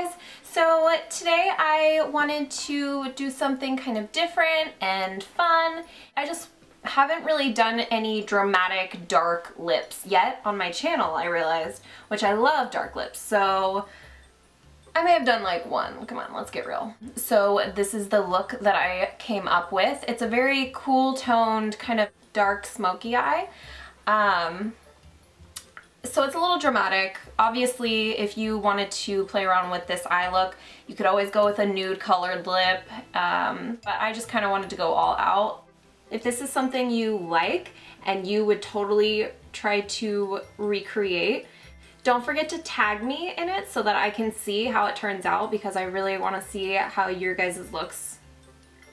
guys, so today I wanted to do something kind of different and fun. I just haven't really done any dramatic dark lips yet on my channel, I realized, which I love dark lips, so I may have done like one. Come on, let's get real. So this is the look that I came up with. It's a very cool toned kind of dark smoky eye. So it's a little dramatic. Obviously, if you wanted to play around with this eye look, you could always go with a nude colored lip, but I just kind of wanted to go all out. If this is something you like and you would totally try to recreate, don't forget to tag me in it so that I can see how it turns out, because I really want to see how your guys' looks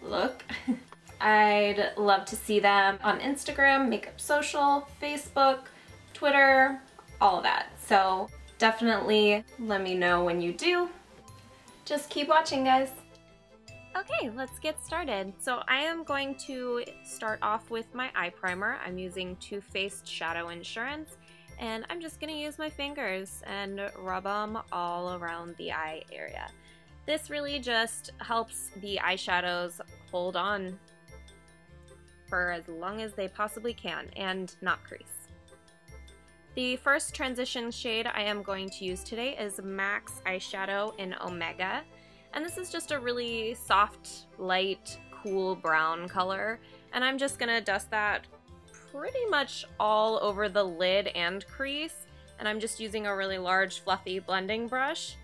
look. I'd love to see them on Instagram, Makeup Social, Facebook, Twitter, all of that. So definitely let me know when you do. Just keep watching, guys. Okay, let's get started. So I am going to start off with my eye primer. I'm using Too Faced Shadow Insurance, and I'm just gonna use my fingers and rub them all around the eye area. This really just helps the eyeshadows hold on for as long as they possibly can and not crease. The first transition shade I am going to use today is MAC's Eyeshadow in Omega, and this is just a really soft, light, cool brown color, and I'm just gonna dust that pretty much all over the lid and crease, and I'm just using a really large fluffy blending brush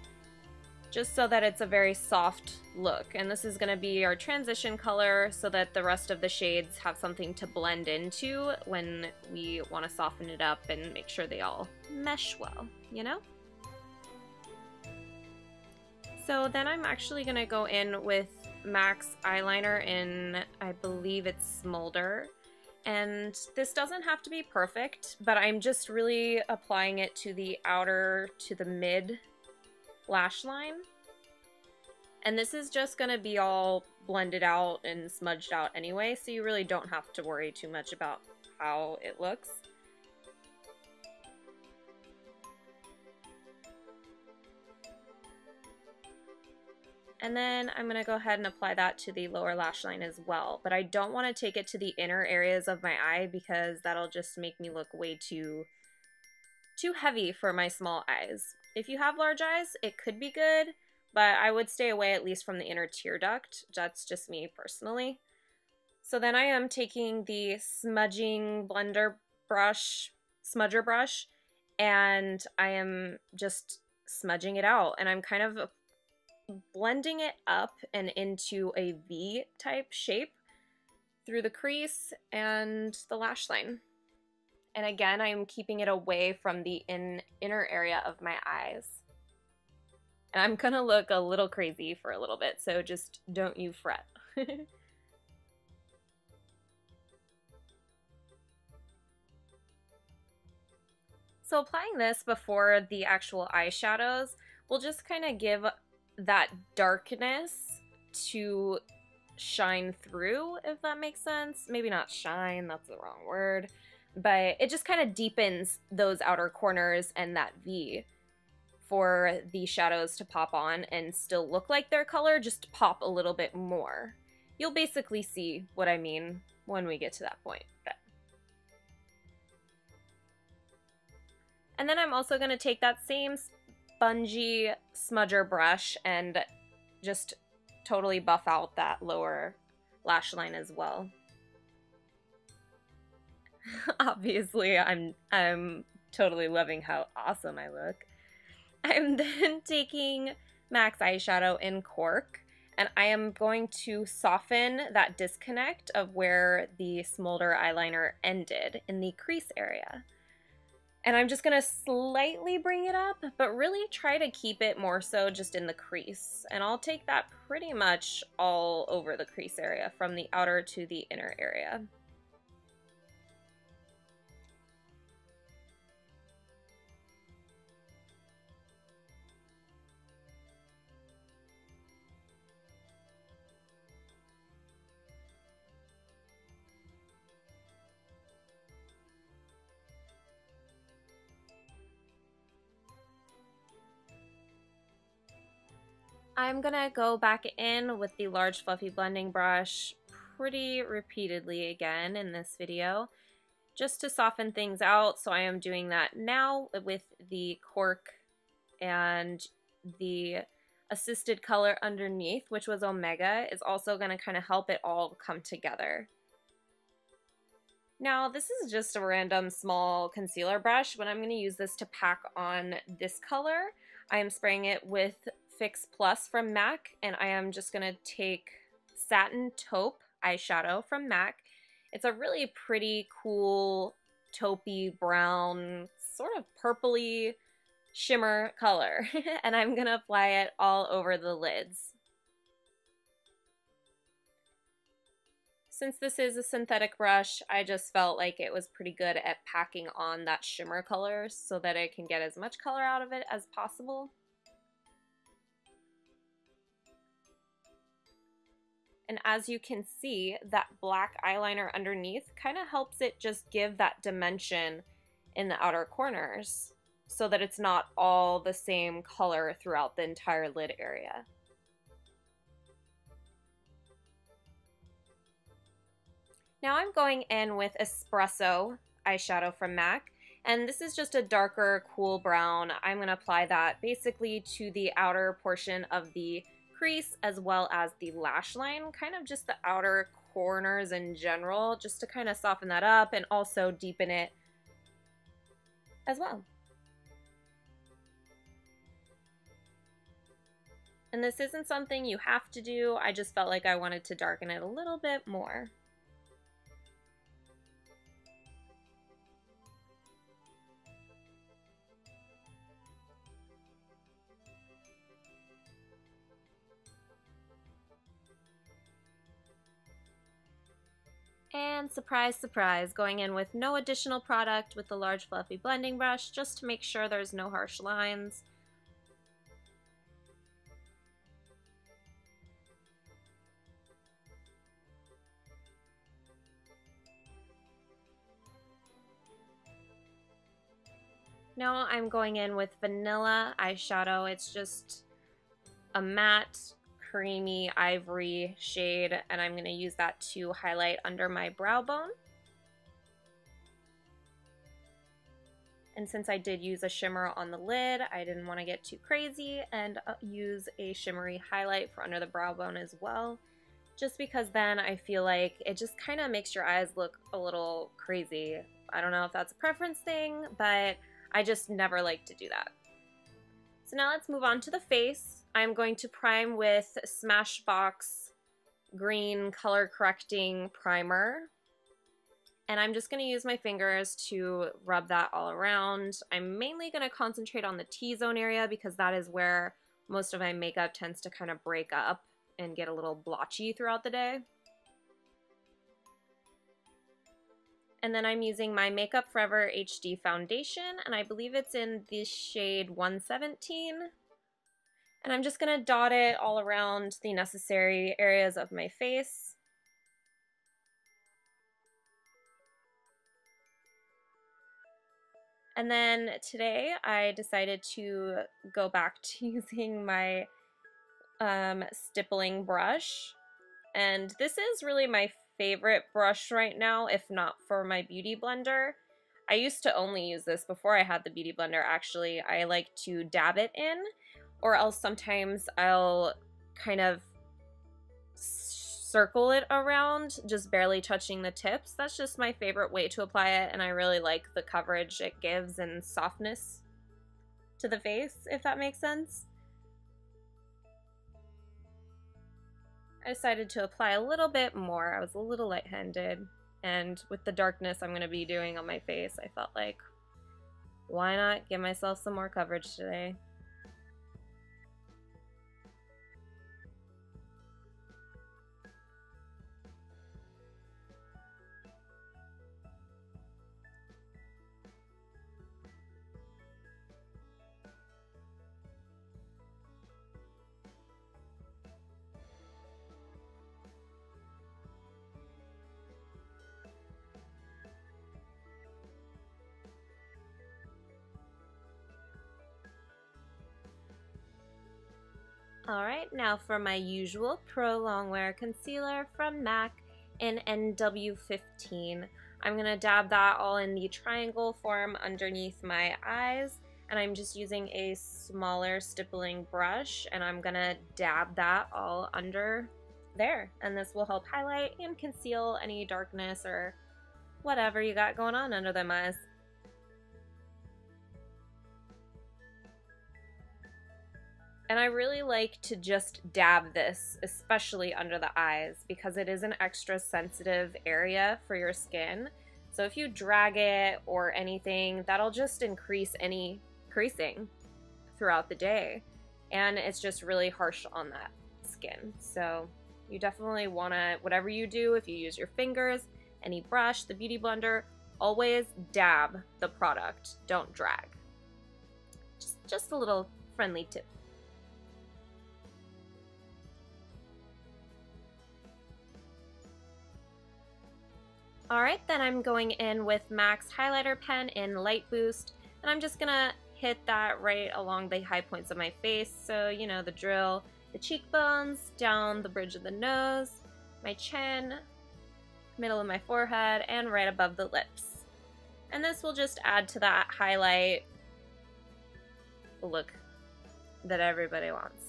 just so that it's a very soft look. And this is going to be our transition color so that the rest of the shades have something to blend into when we want to soften it up and make sure they all mesh well, you know? So then I'm actually going to go in with MAC's eyeliner in, I believe it's Smolder. And this doesn't have to be perfect, but I'm just really applying it to the outer to the mid lash line. And this is just going to be all blended out and smudged out anyway, so you really don't have to worry too much about how it looks. And then I'm going to go ahead and apply that to the lower lash line as well, but I don't want to take it to the inner areas of my eye because that'll just make me look way too heavy for my small eyes. If you have large eyes, it could be good, but I would stay away at least from the inner tear duct. That's just me personally. So then I am taking the smudging blender brush, smudger brush, and I am just smudging it out, and I'm kind of blending it up and into a V type shape through the crease and the lash line. And again, I'm keeping it away from the inner area of my eyes. And I'm gonna look a little crazy for a little bit, so just don't you fret. So applying this before the actual eyeshadows will just kind of give that darkness to shine through, if that makes sense. Maybe not shine, that's the wrong word. But it just kind of deepens those outer corners and that V for the shadows to pop on and still look like their color, just pop a little bit more. You'll basically see what I mean when we get to that point. And then I'm also going to take that same spongy smudger brush and just totally buff out that lower lash line as well. Obviously, I'm totally loving how awesome I look. I'm then taking MAC's eyeshadow in Cork, and I am going to soften that disconnect of where the Smolder eyeliner ended in the crease area. And I'm just going to slightly bring it up, but really try to keep it more so just in the crease. And I'll take that pretty much all over the crease area, from the outer to the inner area. I'm gonna go back in with the large fluffy blending brush pretty repeatedly again in this video, just to soften things out. So I am doing that now with the Cork and the assisted color underneath, which was Omega, is also going to kind of help it all come together. Now this is just a random small concealer brush, but I'm going to use this to pack on this color. I am spraying it with Fix Plus from MAC, and I am just going to take Satin Taupe eyeshadow from MAC. It's a really pretty cool taupey brown, sort of purpley shimmer color, and I'm going to apply it all over the lids. Since this is a synthetic brush, I just felt like it was pretty good at packing on that shimmer color so that I can get as much color out of it as possible. And as you can see, that black eyeliner underneath kind of helps it just give that dimension in the outer corners so that it's not all the same color throughout the entire lid area. Now I'm going in with Espresso eyeshadow from MAC, and this is just a darker cool brown. I'm going to apply that basically to the outer portion of the crease as well as the lash line, kind of just the outer corners in general, just to kind of soften that up and also deepen it as well. And this isn't something you have to do, I just felt like I wanted to darken it a little bit more. And surprise, surprise, going in with no additional product with the large fluffy blending brush just to make sure there's no harsh lines. Now I'm going in with vanilla eyeshadow. It's just a matte, creamy ivory shade, and I'm going to use that to highlight under my brow bone. And since I did use a shimmer on the lid, I didn't want to get too crazy and use a shimmery highlight for under the brow bone as well, just because then I feel like it just kind of makes your eyes look a little crazy. I don't know if that's a preference thing, but I just never like to do that. So now let's move on to the face. I'm going to prime with Smashbox green color correcting primer. And I'm just going to use my fingers to rub that all around. I'm mainly going to concentrate on the T-zone area because that is where most of my makeup tends to kind of break up and get a little blotchy throughout the day. And then I'm using my Makeup Forever HD foundation, and I believe it's in the shade 117. And I'm just going to dot it all around the necessary areas of my face. And then today I decided to go back to using my stippling brush. And this is really my favorite brush right now, if not for my beauty blender. I used to only use this before I had the beauty blender, actually. I like to dab it in, or else sometimes I'll kind of circle it around, just barely touching the tips. That's just my favorite way to apply it, and I really like the coverage it gives and softness to the face, if that makes sense. I decided to apply a little bit more. I was a little light-handed, and with the darkness I'm going to be doing on my face, I felt like, why not give myself some more coverage today? Alright, now for my usual Pro Longwear Concealer from MAC in NW15. I'm going to dab that all in the triangle form underneath my eyes, and I'm just using a smaller stippling brush, and I'm going to dab that all under there. And this will help highlight and conceal any darkness or whatever you got going on under them eyes. And I really like to just dab this, especially under the eyes, because it is an extra sensitive area for your skin. So if you drag it or anything, that'll just increase any creasing throughout the day. And it's just really harsh on that skin. So you definitely want to, whatever you do, if you use your fingers, any brush, the beauty blender, always dab the product. Don't drag. Just a little friendly tip. Alright, then I'm going in with MAC's highlighter pen in Lightboost, and I'm just gonna hit that right along the high points of my face, so you know the drill. The cheekbones, down the bridge of the nose, my chin, middle of my forehead, and right above the lips. And this will just add to that highlight look that everybody wants.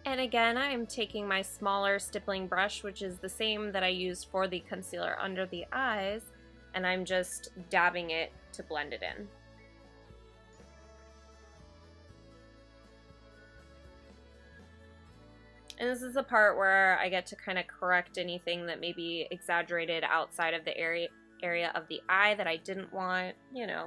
And again, I'm taking my smaller stippling brush, which is the same that I used for the concealer under the eyes, and I'm just dabbing it to blend it in. And this is the part where I get to kind of correct anything that may be exaggerated outside of the area of the eye that I didn't want, you know.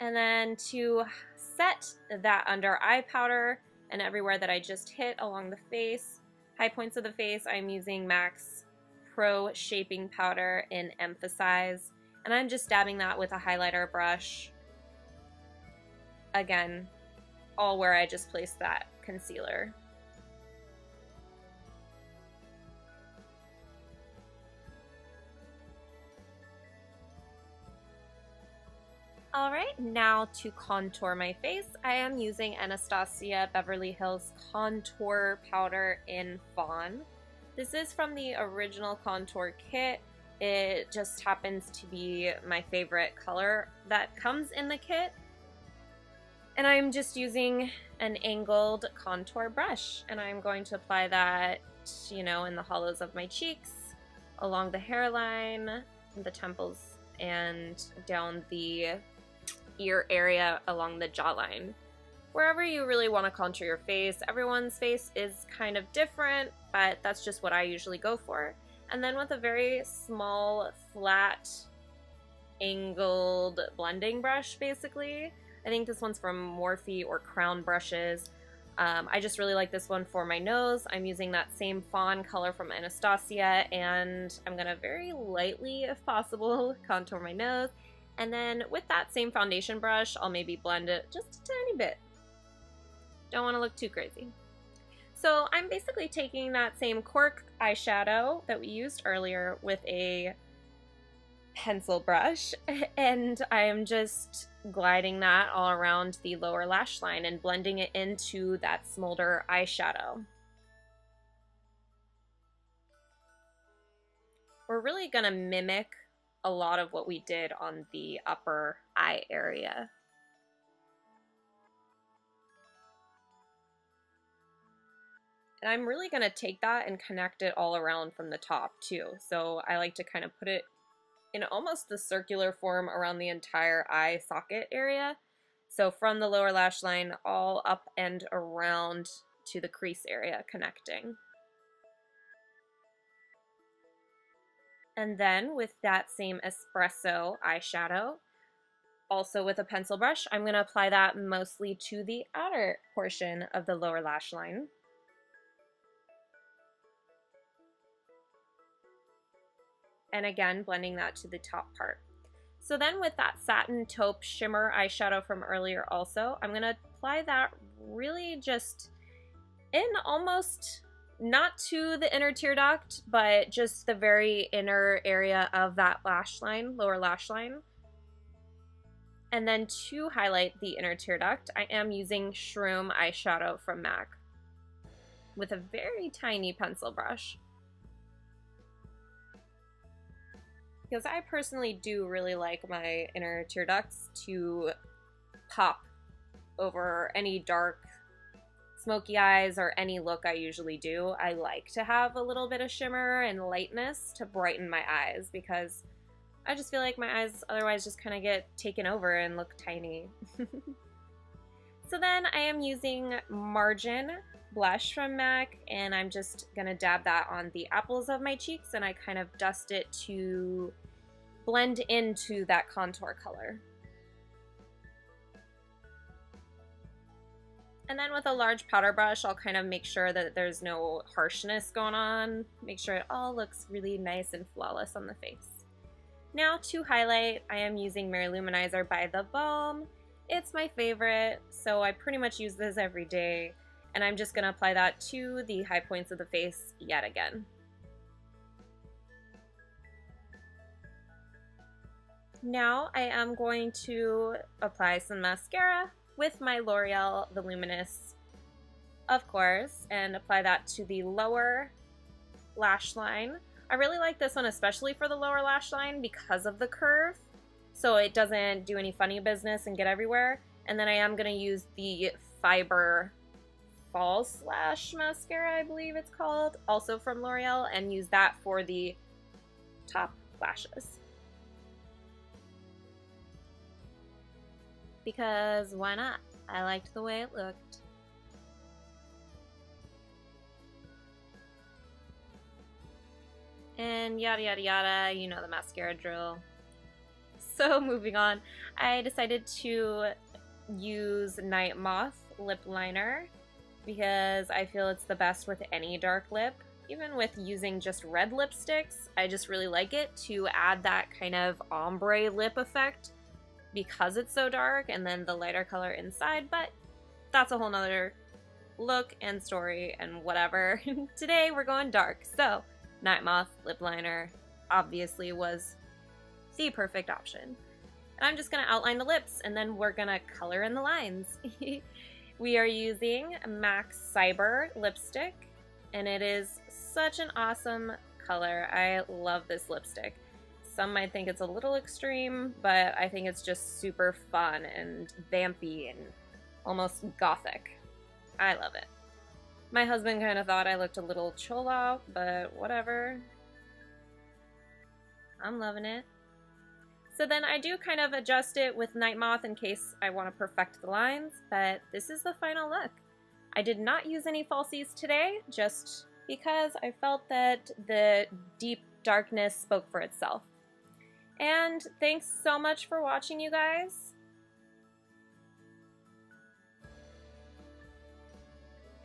And then to set that under eye powder and everywhere that I just hit along the face, high points of the face, I'm using MAC's Pro Shaping Powder in Emphasize. And I'm just dabbing that with a highlighter brush. Again, all where I just placed that concealer. Alright, now to contour my face, I am using Anastasia Beverly Hills Contour Powder in Fawn. This is from the original contour kit. It just happens to be my favorite color that comes in the kit. And I'm just using an angled contour brush, and I'm going to apply that, you know, in the hollows of my cheeks, along the hairline, the temples, and down the ear area along the jawline. Wherever you really want to contour your face, everyone's face is kind of different, but that's just what I usually go for. And then with a very small, flat, angled blending brush, basically. I think this one's from Morphe or Crown brushes. I just really like this one for my nose. I'm using that same fawn color from Anastasia, and I'm gonna very lightly, if possible, contour my nose. And then with that same foundation brush, I'll maybe blend it just a tiny bit. Don't want to look too crazy. So I'm basically taking that same Cork eyeshadow that we used earlier with a pencil brush, and I'm just gliding that all around the lower lash line and blending it into that Smolder eyeshadow. We're really gonna mimic a lot of what we did on the upper eye area. And I'm really going to take that and connect it all around from the top too. So I like to kind of put it in almost the circular form around the entire eye socket area. So from the lower lash line all up and around to the crease area connecting. And then with that same Espresso eyeshadow, also with a pencil brush, I'm going to apply that mostly to the outer portion of the lower lash line. And again, blending that to the top part. So then with that Satin Taupe Shimmer eyeshadow from earlier also, I'm going to apply that really just in almost, not to the inner tear duct, but just the very inner area of that lash line, lower lash line. And then to highlight the inner tear duct, I am using Shroom eyeshadow from MAC with a very tiny pencil brush. Because I personally do really like my inner tear ducts to pop over any dark smoky eyes or any look I usually do. I like to have a little bit of shimmer and lightness to brighten my eyes because I just feel like my eyes otherwise just kind of get taken over and look tiny. So then I am using Margin blush from MAC, and I'm just gonna dab that on the apples of my cheeks, and I kind of dust it to blend into that contour color. And then with a large powder brush, I'll kind of make sure that there's no harshness going on, make sure it all looks really nice and flawless on the face. Now to highlight, I am using Mary Luminizer by The Balm. It's my favorite, so I pretty much use this every day, and I'm just gonna apply that to the high points of the face yet again. Now I am going to apply some mascara with my L'Oreal Voluminous, of course, and apply that to the lower lash line. I really like this one especially for the lower lash line because of the curve, so it doesn't do any funny business and get everywhere. And then I am going to use the Fiber False Lash Mascara, I believe it's called, also from L'Oreal, and use that for the top lashes. Because why not? I liked the way it looked. And yada yada yada, you know the mascara drill. So moving on, I decided to use Night Moth lip liner because I feel it's the best with any dark lip. Even with using just red lipsticks, I just really like it to add that kind of ombre lip effect because it's so dark, and then the lighter color inside, but that's a whole nother look and story and whatever. Today we're going dark, so Night Moth lip liner obviously was the perfect option. And I'm just gonna outline the lips and then we're gonna color in the lines. We are using MAC Cyber lipstick, and it is such an awesome color. I love this lipstick. Some might think it's a little extreme, but I think it's just super fun and vampy and almost gothic. I love it. My husband kind of thought I looked a little chola, but whatever. I'm loving it. So then I do kind of adjust it with Night Moth in case I want to perfect the lines, but this is the final look. I did not use any falsies today, just because I felt that the deep darkness spoke for itself. And thanks so much for watching, you guys.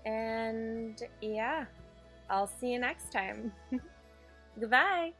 And yeah, I'll see you next time. Goodbye.